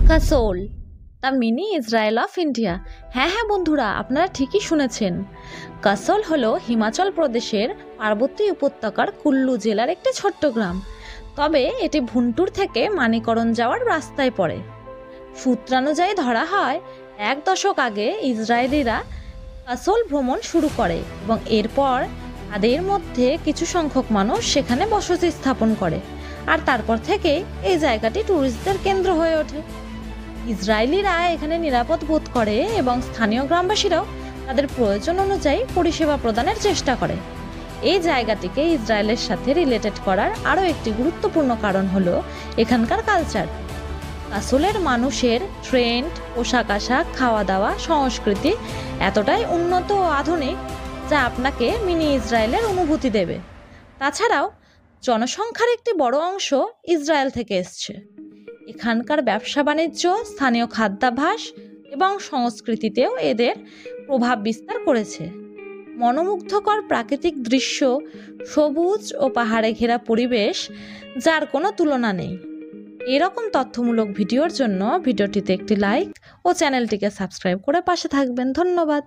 Kasol, the mini Israel of India. হ্যাঁ বন্ধুরা, আপনারা ঠিকই শুনেছেন। কাসোল হলো হিমাচল প্রদেশের পার্বতী উপত্যকার কুল্লু জেলার একটি ছোট্ট গ্রাম। তবে এটি ভুন্টুর থেকে মানিকরণ যাওয়ার রাস্তায় পড়ে। সূত্রানুযায়ী ধরা হয় 1 দশক আগে ইসরায়েলিরা কাসোল ভ্রমণ শুরু করে এবং এরপর তাদের মধ্যে কিছু সংখ্যক মানুষ সেখানে বসতি স্থাপন করে, আর তারপর থেকে এই জায়গাটি ট্যুরিস্টদের কেন্দ্র হয়ে ওঠে। ইসরায়েলিরা এখানে নিরাপদ বোধ করে এবং স্থানীয় গ্রামবাসীরাও তাদের প্রয়োজন অনুযায়ী পরিষেবা প্রদানের চেষ্টা করে। এই জায়গাটিকে ইসরায়েলের সাথে রিলেটেড করার আরও একটি গুরুত্বপূর্ণ কারণ হলো এখানকার কালচার। কাসোলের মানুষের ট্রেন্ড, পোশাক আশাক, খাওয়া দাওয়া, সংস্কৃতি এতটাই উন্নত ও আধুনিক যা আপনাকে মিনি ইসরায়েলের অনুভূতি দেবে। তাছাড়াও জনসংখ্যার একটি বড় অংশ ইসরায়েল থেকে এসছে। এখানকার ব্যবসা বাণিজ্য, স্থানীয় খাদ্যাভ্যাস এবং সংস্কৃতিতেও এদের প্রভাব বিস্তার করেছে। মনোমুগ্ধকর প্রাকৃতিক দৃশ্য, সবুজ ও পাহাড়ে ঘেরা পরিবেশ যার কোনো তুলনা নেই। এরকম তথ্যমূলক ভিডিওর জন্য ভিডিওটিতে একটি লাইক ও চ্যানেলটিকে সাবস্ক্রাইব করে পাশে থাকবেন। ধন্যবাদ।